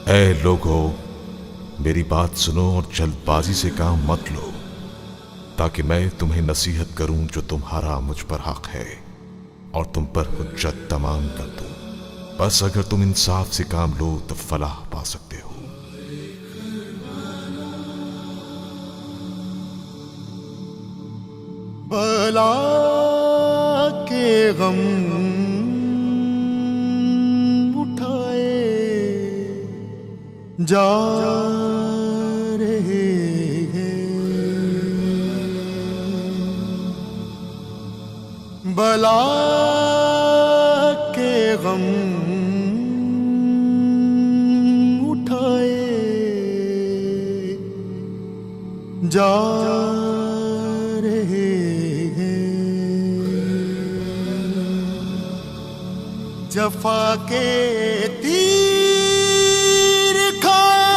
اے لوگو، میری بات سنو اور جلد بازی سے کام مت لو، تاکہ میں تمہیں نصیحت کروں جو تمہارا مجھ پر حق ہے اور تم پر حجت تمام کر دوں۔ بس اگر تم انصاف سے کام لو تو فلاح پا سکتے ہو۔ بلا کے غم اٹھائے جا رہے ہیں، بلا کے غم اٹھائے جا رہے ہیں، جفا کے تیر کھائے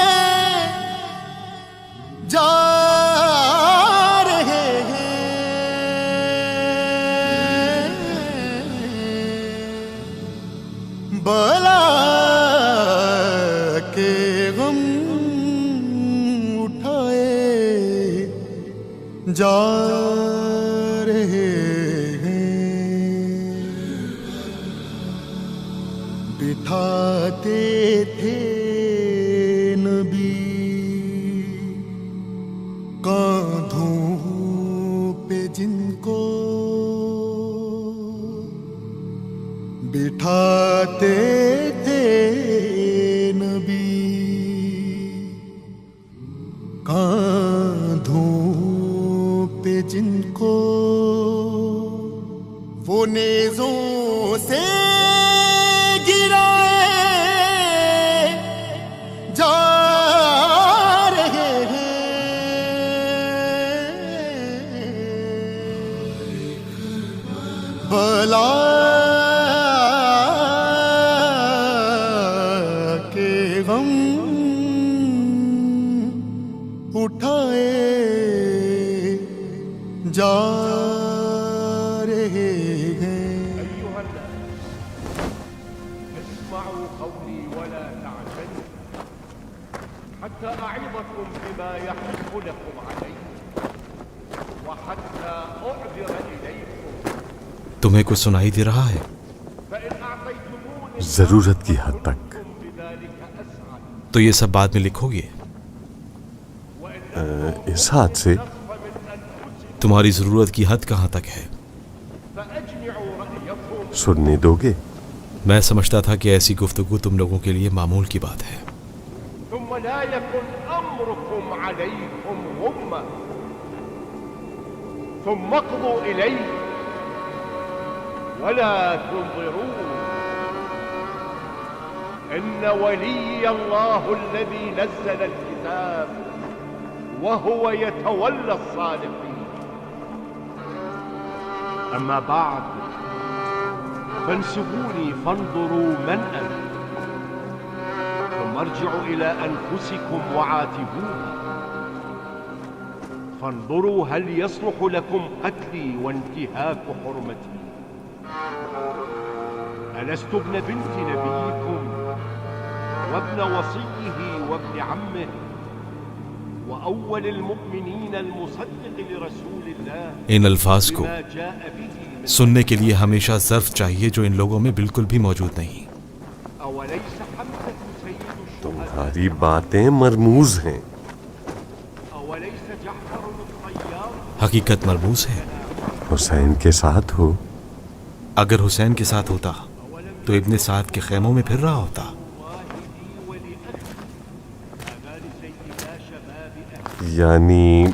جا رہے ہیں، بلا کے غم اٹھائے جا رہے ہیں، بٹھاتے تھے نبی کاندھوں پہ جن کو، بٹھاتے تھے نبی کاندھوں پہ جن کو، وہ نیزوں سے گرائے جا رہے ہیں، بلا کے غم اٹھائے جا رہے ہیں۔ أيها الناس اسمعوا قولي ولا تعتدوا حتى أعظكم بما يحق لكم عليه وحتى أعذر إليكم تمہیں کچھ سنائی دے رہا ہے؟ فإن أعطيتموني ضرورت کی حد تک۔ بذلك أسعد تو یہ سب بعد میں لکھو گے؟ اس حد سے تمہاری ضرورت کی حد کہاں تک ہے؟ فأجمعوا رأيكم سننے دو گے؟ میں سمجھتا تھا کہ ایسی گفتگو تم لوگوں کے لیے معمول کی بات ہے۔ ثم لا يكن أمركم عليكم غمة ثم اقضوا إلي ولا تنظرون إن ولي الله الذي نزل الكتاب وهو يتولى الصالحين أما بعد فانسبوني فانظروا من أنا ثم ارجعوا إلى أنفسكم وعاتبوها فانظروا هل يصلح لكم قتلي وانتهاك حرمتي ألست ابن بنت نبيكم وابن وصيه وابن عمه وأول المؤمنين المصدق لرسول الله ان الفاظ کو بما جاء به سننے کے لیے ہمیشہ ظرف چاہیے جو ان لوگوں میں بالکل بھی موجود نہیں۔ أوليس حمزة سيد الشهداء تمہاری باتیں مرموز ہیں۔ أوليس جعفر الطيار حقیقت مرموز ہے۔ حسین کے ساتھ ہو، اگر حسین کے ساتھ ہوتا تو ابن سعد کے خیموں میں پھر رہا ہوتا۔ یعنی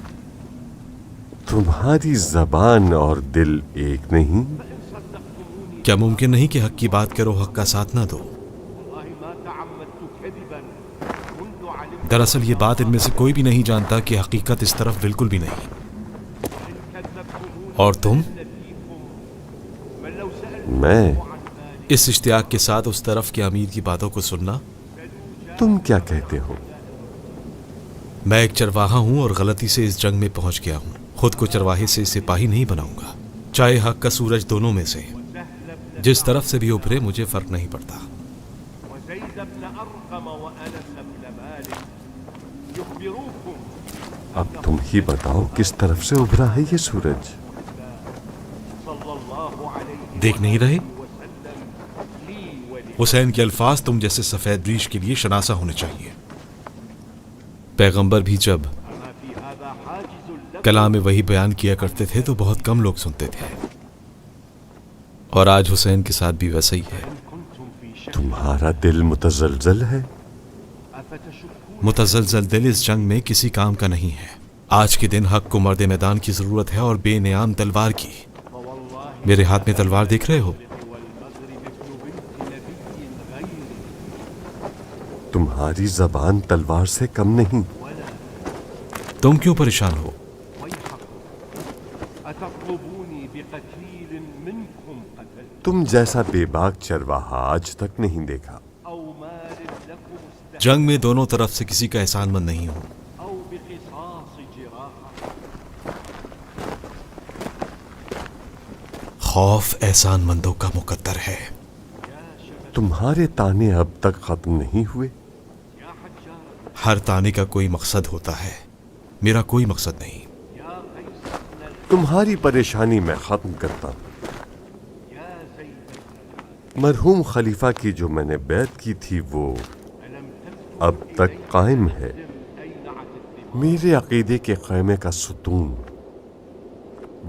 تمہاری زبان اور دل ایک نہیں؟ کیا ممکن نہیں کہ حق کی بات کرو حق کا ساتھ نہ دو؟ دراصل یہ بات ان میں سے کوئی بھی نہیں جانتا کہ حقیقت اس طرف بالکل بھی نہیں۔ اور تم میں اس اشتیاق کے ساتھ اس طرف کے امیر کی باتوں کو سننا؟ تم کیا کہتے ہو؟ میں ایک چرواہا ہوں اور غلطی سے اس جنگ میں پہنچ گیا ہوں۔ خود کو چرواہے سے سپاہی نہیں بناؤں گا، چاہے حق کا سورج دونوں میں سے جس طرف سے بھی ابھرے، مجھے فرق نہیں پڑتا۔ زيد بن أرقم وأنس بن مالك يخبروكم اب تم ہی بتاؤ کس طرف سے ابھرا ہے یہ سورج؟ صلى الله عليه دیکھ نہیں رہے؟ وسلم لي ولي حسین کے الفاظ تم جیسے سفید ریش کے لیے شناسا ہونے چاہیے۔ پیغمبر بھی جب ما في هذا حاجز لكم کلام وہی بیان کیا کرتے تھے تو بہت کم لوگ سنتے تھے، اور آج حسین کے ساتھ بھی ویسا ہی ہے۔ إن كنتم في شك تمہارا دل متزلزل ہے؟ أفتشكون متزلزل دل اس جنگ میں کسی کام کا نہیں ہے۔ آج کے دن حق کو مرد میدان کی ضرورت ہے اور بے نیام تلوار کی۔ فوالله میرے ہاتھ میں تلوار دیکھ رہے ہو؟ والمغرب ابن بنت نبي غيري تمہاری زبان تلوار سے کم نہیں۔ تم کیوں پریشان ہو؟ ويحكم أتطلبوني بقتيل منكم قتلت تم جیسا بے باک چرواہا آج تک نہیں دیکھا۔ أو مال لكم استحق جنگ میں دونوں طرف سے کسی کا احسان مند نہیں ہوں۔ أو بقصاص جراحة خوف احسان مندوں کا مقدر ہے۔ يا شبل تمہارے تانے اب تک ختم نہیں ہوئے؟ يا حجار ہر تانے کا کوئی مقصد ہوتا ہے، میرا کوئی مقصد نہیں۔ يا قيس بن تمہاری پریشانی میں ختم کرتا ہوں۔ يا زيد مرحوم خلیفہ کی جو میں نے بیعت کی تھی وہ ألم تكتب اب تک قائم ہے۔ أين عتدت میرے عقیدے کے خیمے کا ستون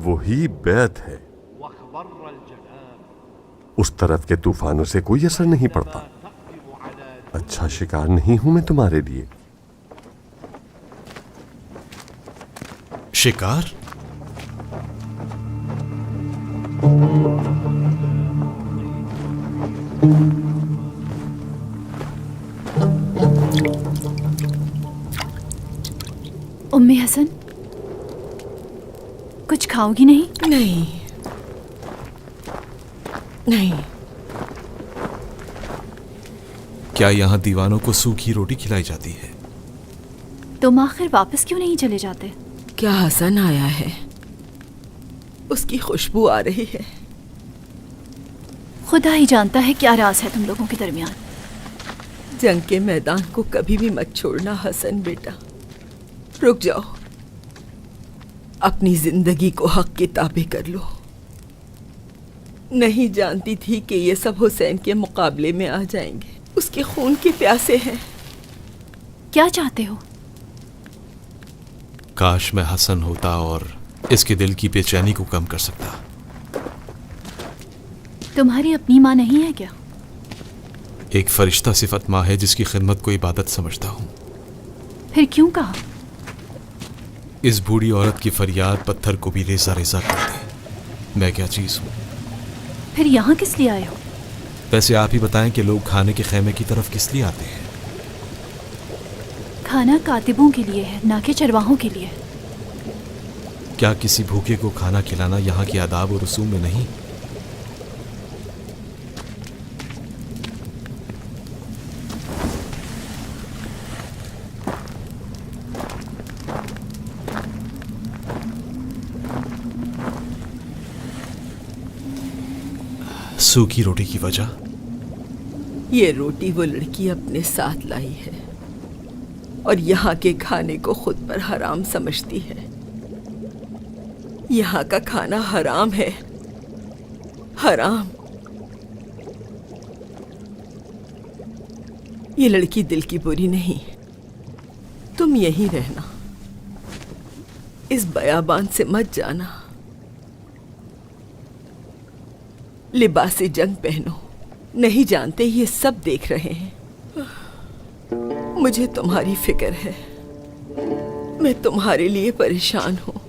وہی بیعت ہے۔ واخضر الجناب اس طرف کے طوفانوں سے کوئی اثر نہیں پڑتا۔ تقدم على اچھا شکار نہیں ہوں میں تمہارے لیے۔ شکار؟ امی حسن کچھ کھاؤ گی نہیں؟ نہیں نہیں، کیا یہاں دیوانوں کو سوکھی روٹی کھلائی جاتی ہے؟ تم آخر واپس کیوں نہیں چلے جاتے؟ کیا حسن آیا ہے؟ اس کی خوشبو آ رہی ہے۔ خدا ہی جانتا ہے کیا راز ہے تم لوگوں کے درمیان۔ جنگ کے میدان کو کبھی بھی مت چھوڑنا حسن بیٹا، رک جاؤ، اپنی زندگی کو حق کے تابع کر لو۔ نہیں جانتی تھی کہ یہ سب حسین کے مقابلے میں آ جائیں گے، اس کے خون کے پیاسے ہیں۔ کیا چاہتے ہو؟ کاش میں حسن ہوتا اور اس کے دل کی بے چینی کو کم کر سکتا۔ تمہاری اپنی ماں نہیں ہے کیا؟ ایک فرشتہ صفت ماں ہے جس کی خدمت کو عبادت سمجھتا ہوں۔ پھر کیوں کہا؟ اس بوڑھی عورت کی فریاد پتھر کو بھی ریزہ ریزہ کر دے۔ میں کیا چیز ہوں؟ پھر یہاں کس لیے آئے ہو؟ ویسے آپ ہی بتائیں کہ لوگ کھانے کے خیمے کی طرف کس لیے آتے ہیں؟ کھانا کاتبوں کے لیے ہے، نہ کہ چرواہوں کے لیے۔ کیا کسی بھوکے کو کھانا کھلانا یہاں کے آداب و رسوم میں نہیں؟ سوکھی روٹی کی وجہ؟ یہ روٹی وہ لڑکی اپنے ساتھ لائی ہے اور یہاں کے کھانے کو خود پر حرام سمجھتی ہے۔ یہاں کا کھانا حرام ہے، حرام۔ یہ لڑکی دل کی بری نہیں، تم یہیں رہنا، اس بیابان سے مت جانا، لباس جنگ پہنو۔ نہیں جانتے یہ سب دیکھ رہے ہیں۔ مجھے تمہاری فکر ہے، میں تمہارے لیے پریشان ہوں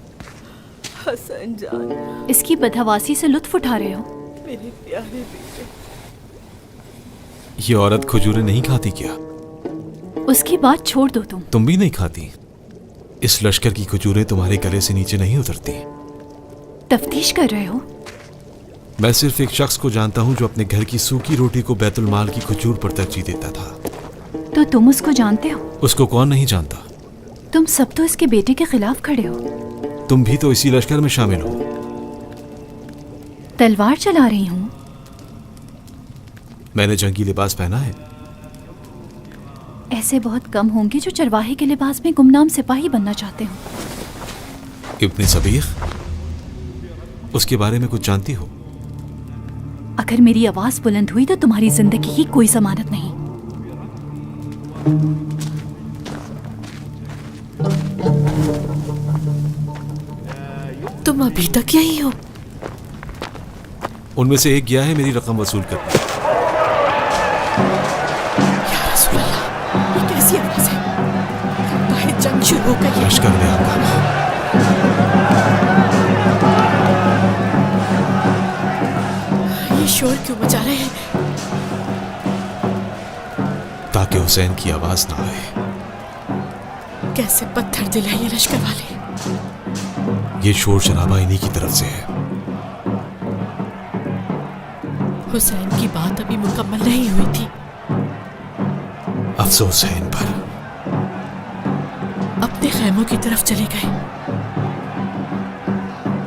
حسن جان، اس کی بدحواسی سے لطف اٹھا رہے ہو؟ میرے پیارے بیٹے۔ یہ عورت کھجوریں نہیں کھاتی کیا؟ اس کی بات چھوڑ دو تم بھی نہیں کھاتی؟ اس لشکر کی کھجوریں تمہارے گلے سے نیچے نہیں اترتی۔ تفتیش کر رہے ہو؟ میں صرف ایک شخص کو جانتا ہوں جو اپنے گھر کی سوکھی روٹی کو بیت المال کی کھجور پر ترجیح دیتا تھا۔ تو تم اس کو جانتے ہو؟ اس کو کون نہیں جانتا؟ تم سب تو اس کے بیٹے کے خلاف کھڑے ہو۔ تم بھی تو اسی لشکر میں شامل ہو۔ تلوار چلا رہی ہوں۔ میں نے جنگی لباس پہنا ہے۔ ایسے بہت کم ہوں گے جو چرواہے کے لباس میں گمنام سپاہی بننا چاہتے ہوں۔ ابن صبیغ، اس کے بارے میں کچھ جانتی ہو؟ اگر میری آواز بلند ہوئی تو تمہاری زندگی کی کوئی ضمانت نہیں۔ تم ابھی تک یہی ہو؟ ان میں سے ایک گیا ہے میری رقم وصول کرنے۔ یا رسول اللہ، یہ کیسی آواز ہے؟ لگتا ہے جنگ شروع ہو گئی ہے۔ لشکر میں ہنگامہ۔ یہ شور کیوں مچا رہے ہیں؟ تاکہ حسین کی آواز نہ آئے۔ کیسے پتھر دل ہے یہ لشکر والے؟ یہ شور شرابہ انہی کی طرف سے ہے۔ حسین کی بات ابھی مکمل نہیں ہوئی تھی۔ افسوس ہے ان پر۔ اپنے خیموں کی طرف چلے گئے۔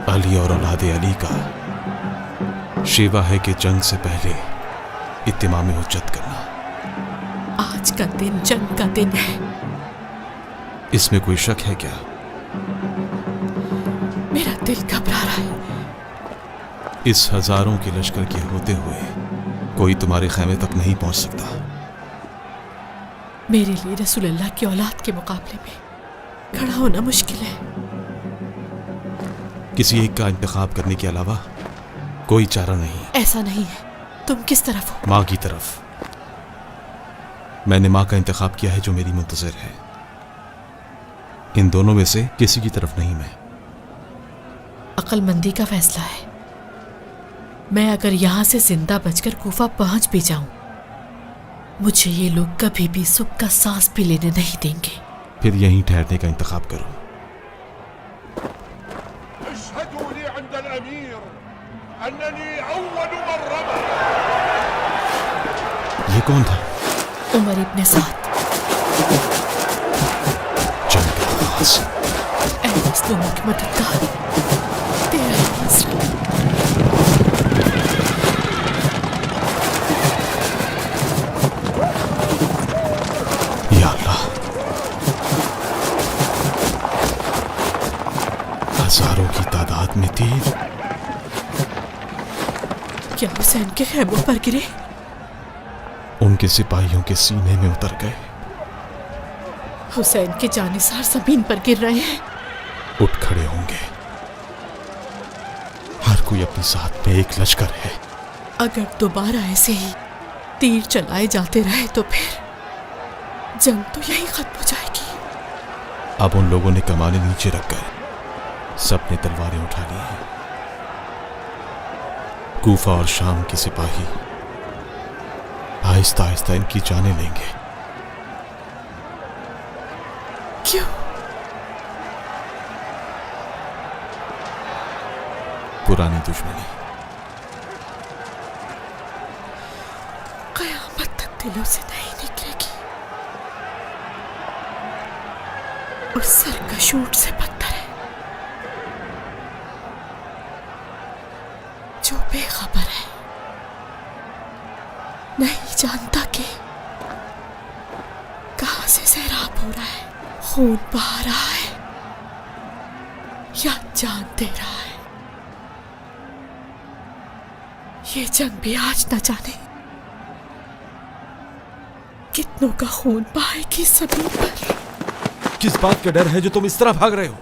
علی اور اولاد علی کا شیوا ہے کہ جنگ سے پہلے اتمام حجت کرنا۔ آج کا دن جنگ کا دن ہے۔ اس میں کوئی شک ہے کیا؟ میرا دل گھبرا رہا ہے۔ اس ہزاروں کے لشکر کے ہوتے ہوئے کوئی تمہارے خیمے تک نہیں پہنچ سکتا۔ میرے لیے رسول اللہ کی اولاد کے مقابلے میں کھڑا ہونا مشکل ہے۔ کسی ایک کا انتخاب کرنے کے علاوہ کوئی چارہ نہیں۔ ایسا نہیں ہے۔ تم کس طرف ہو؟ ماں کی طرف۔ میں نے ماں کا انتخاب کیا ہے جو میری منتظر ہے۔ ان دونوں میں سے کسی کی طرف نہیں میں۔ عقل مندی کا فیصلہ ہے۔ میں اگر یہاں سے زندہ بچ کر کوفہ پہنچ بھی جاؤں، مجھے یہ لوگ کبھی بھی سکھ کا سانس بھی لینے نہیں دیں گے۔ پھر یہیں ٹھہرنے کا انتخاب کرو۔ اشهدوا لي عند الأمير أنني أول من رمى. یہ کون تھا؟ عمر ابن سعد۔ جنگ کا آغاز۔ اے مظلوموں کی مددگار، تیرا ہی نصرت۔ یا اللہ، ہزاروں کی تعداد میں تیر۔ کیا حسین کے خیموں پر گرے؟ ان کے سپاہیوں کے سینے میں اتر گئے۔ حسین کے جانثار زمین پر گر رہے ہیں۔ اٹھ کھڑے ہوں گے۔ ہر کوئی اپنی ذات میں ایک لشکر ہے۔ اگر دوبارہ ایسے ہی تیر چلائے جاتے رہے تو پھر جنگ تو یہی ختم ہو جائے گی۔ اب ان لوگوں نے کمانے نیچے رکھ کر سب نے تلواریں اٹھا لی ہیں۔ کوفہ اور شام کے سپاہی آہستہ آہستہ ان کی جانیں لیں گے۔ کیوں؟ پرانی دشمنی۔ قیامت تک دلوں سے نہیں نکلے گی۔ اس سر کا شوٹ سے پتھر ہے جو بے خبر ہے، نہیں جانتا کہ کہاں سے سیراب ہو رہا ہے، خون بہا رہا ہے یا جان دے رہا ہے۔ یہ جنگ بھی آج نہ جانے کتنوں کا خون بہائے گی زمین پر۔ کس بات کا ڈر ہے جو تم اس طرح بھاگ رہے ہو؟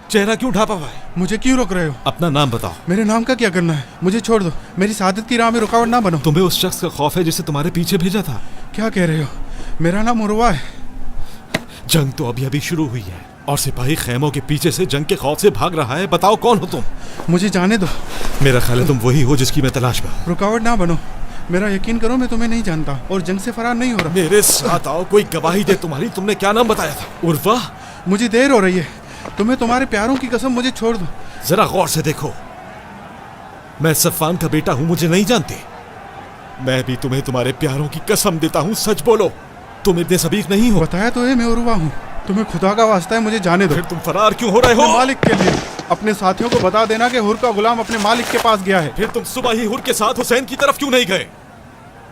چہرہ کیوں ڈھانپا ہوا ہے؟ مجھے کیوں روک رہے ہو؟ اپنا نام بتاؤ۔ میرے نام کا کیا کرنا ہے؟ مجھے چھوڑ دو، میری سعادت کی راہ میں رکاوٹ نہ بنو۔ تمہیں اس شخص کا خوف ہے جسے تمہارے پیچھے بھیجا تھا؟ کیا کہہ رہے ہو؟ میرا نام عروہ ہے۔ جنگ تو ابھی شروع ہوئی ہے اور سپاہی خیموں کے پیچھے سے جنگ کے خوف سے بھاگ رہا ہے۔ بتاؤ کون ہو تم؟ مجھے جانے دو۔ میرا خیال ہے تم وہی ہو جس کی میں تلاش میں ہوں۔ رکاوٹ نہ بنو، میرا یقین کرو میں تمہیں نہیں جانتا اور جنگ سے فرار نہیں ہو رہا۔ میرے ساتھ آؤ، کوئی گواہی دے تمہاری۔ تم نے کیا نام بتایا تھا؟ عروہ؟ مجھے دیر ہو رہی ہے، تمہیں تمہارے پیاروں کی قسم مجھے چھوڑ دو۔ ذرا غور سے دیکھو، میں صفان کا بیٹا ہوں، مجھے نہیں جانتے؟ میں بھی تمہیں تمہارے پیاروں کی قسم دیتا ہوں، سچ بولو، تم ابن صبیغ نہیں ہو؟ بتایا تو ہے میں عروہ ہوں، تمہیں خدا کا واسطہ ہے مجھے جانے دو۔ پھر تم فرار کیوں ہو رہے اپنے ہو؟ مالک کے لیے، اپنے ساتھیوں کو بتا دینا کہ حر کا غلام اپنے مالک کے پاس گیا ہے۔ پھر تم صبح ہی حر کے ساتھ حسین کی طرف کیوں نہیں گئے؟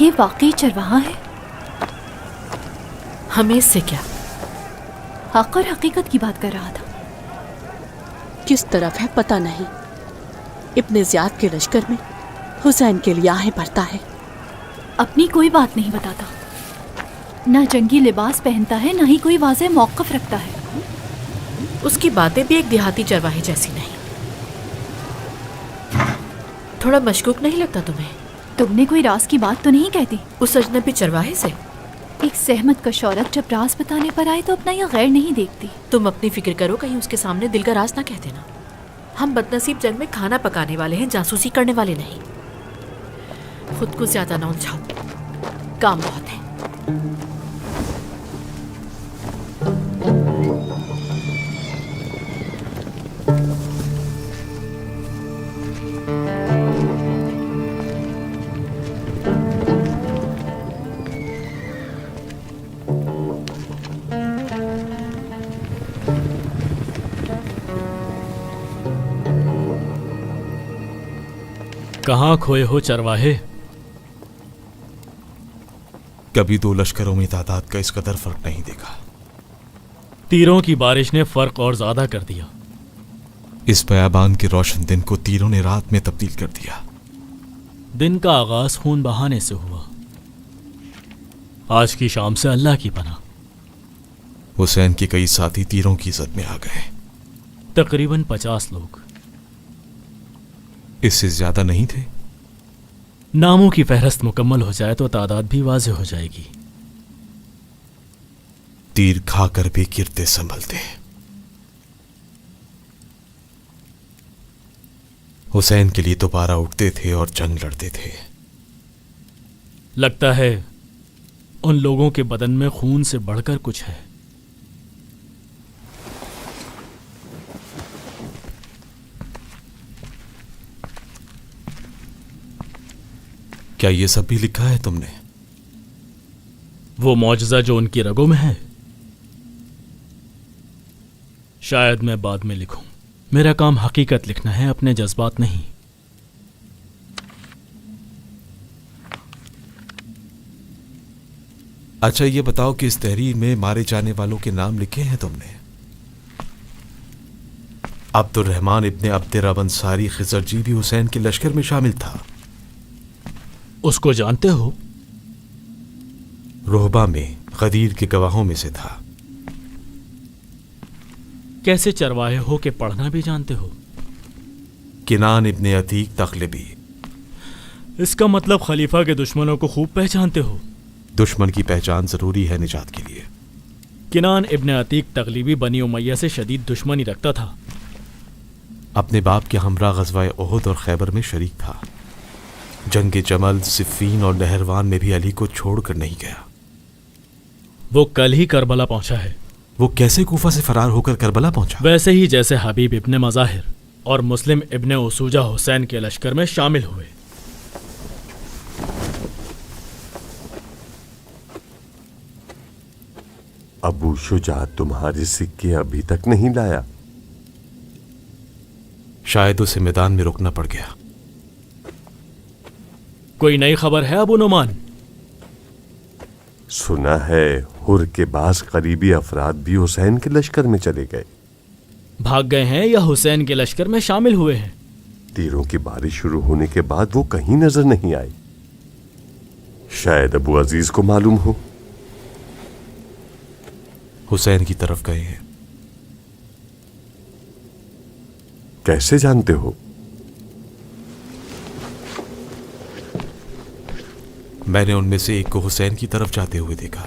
یہ واقعی چرواہا ہے؟ ہمیں اس سے کیا؟ حق اور حقیقت کی بات کر رہا تھا۔ کس طرف ہے پتہ نہیں۔ ابن زیاد کے لشکر میں حسین کے لیے آہیں بھرتا ہے۔ اپنی کوئی بات نہیں بتاتا، نہ جنگی لباس پہنتا ہے، نہ ہی کوئی واضح موقف رکھتا ہے۔ اس کی باتیں بھی ایک دیہاتی چرواہے جیسی نہیں۔ تھوڑا مشکوک نہیں لگتا تمہیں؟ تم نے کوئی راز کی بات تو نہیں کہتی؟ اس اجنبی چرواہے سے؟ ایک سہمت کا شورت جب راز بتانے پر آئے تو اپنا یہ غیر نہیں دیکھتی۔ تم اپنی فکر کرو، کہیں اس کے سامنے دل کا راز نہ کہہ دینا۔ ہم بدنصیب جنگ میں کھانا پکانے والے ہیں، جاسوسی کرنے والے نہیں۔ خود کو زیادہ نہ الجھاؤ، کام بہت ہے۔ کہاں کھوئے ہو چرواہے؟ کبھی دو لشکروں میں تعداد کا اس قدر فرق نہیں دیکھا۔ تیروں کی بارش نے فرق اور زیادہ کر دیا۔ اس بیابان کے روشن دن کو تیروں نے رات میں تبدیل کر دیا۔ دن کا آغاز خون بہانے سے ہوا، آج کی شام سے اللہ کی پناہ۔ حسین کے کئی ساتھی تیروں کی زد میں آ گئے۔ تقریباً 50 لوگ۔ اس سے زیادہ نہیں تھے؟ ناموں کی فہرست مکمل ہو جائے تو تعداد بھی واضح ہو جائے گی۔ تیر کھا کر بھی گرتے سنبھلتے۔ حسین کے لیے دوبارہ اٹھتے تھے اور جنگ لڑتے تھے۔ لگتا ہے ان لوگوں کے بدن میں خون سے بڑھ کر کچھ ہے۔ کیا یہ سب بھی لکھا ہے تم نے؟ وہ معجزہ جو ان کی رگوں میں ہے؟ شاید میں بعد میں لکھوں۔ میرا کام حقیقت لکھنا ہے، اپنے جذبات نہیں۔ اچھا یہ بتاؤ کہ اس تحریر میں مارے جانے والوں کے نام لکھے ہیں تم نے؟ عبد الرحمن ابن عبد رب انصاری خزرجی بھی حسین کے لشکر میں شامل تھا۔ اس کو جانتے ہو؟ روحبا میں غدیر کے گواہوں میں سے تھا۔ کیسے چرواہے ہو کہ پڑھنا بھی جانتے ہو؟ کنان ابن عتیق تغلبی۔ اس کا مطلب خلیفہ کے دشمنوں کو خوب پہچانتے ہو۔ دشمن کی پہچان ضروری ہے نجات کے لیے۔ کنان ابن عتیق تغلبی بنی امیہ سے شدید دشمنی رکھتا تھا۔ اپنے باپ کے ہمراہ غزوہ احد اور خیبر میں شریک تھا۔ جنگ جمل، صفین اور نہروان میں بھی علی کو چھوڑ کر نہیں گیا۔ وہ کل ہی کربلا پہنچا ہے۔ وہ کیسے کوفہ سے فرار ہو کر کربلا پہنچا؟ ویسے ہی جیسے حبیب ابن مظاہر اور مسلم ابن اسوجہ حسین کے لشکر میں شامل ہوئے۔ ابو شجاع تمہارے سکے ابھی تک نہیں لایا؟ شاید اسے میدان میں رکنا پڑ گیا۔ کوئی نئی خبر ہے ابو نعمان؟ سنا ہے ہر کے بعض قریبی افراد بھی حسین کے لشکر میں چلے گئے۔ بھاگ گئے ہیں یا حسین کے لشکر میں شامل ہوئے ہیں؟ تیروں کی بارش شروع ہونے کے بعد وہ کہیں نظر نہیں آئے۔ شاید ابو عزیز کو معلوم ہو۔ حسین کی طرف گئے ہیں۔ کیسے جانتے ہو؟ میں نے ان میں سے ایک کو حسین کی طرف جاتے ہوئے دیکھا۔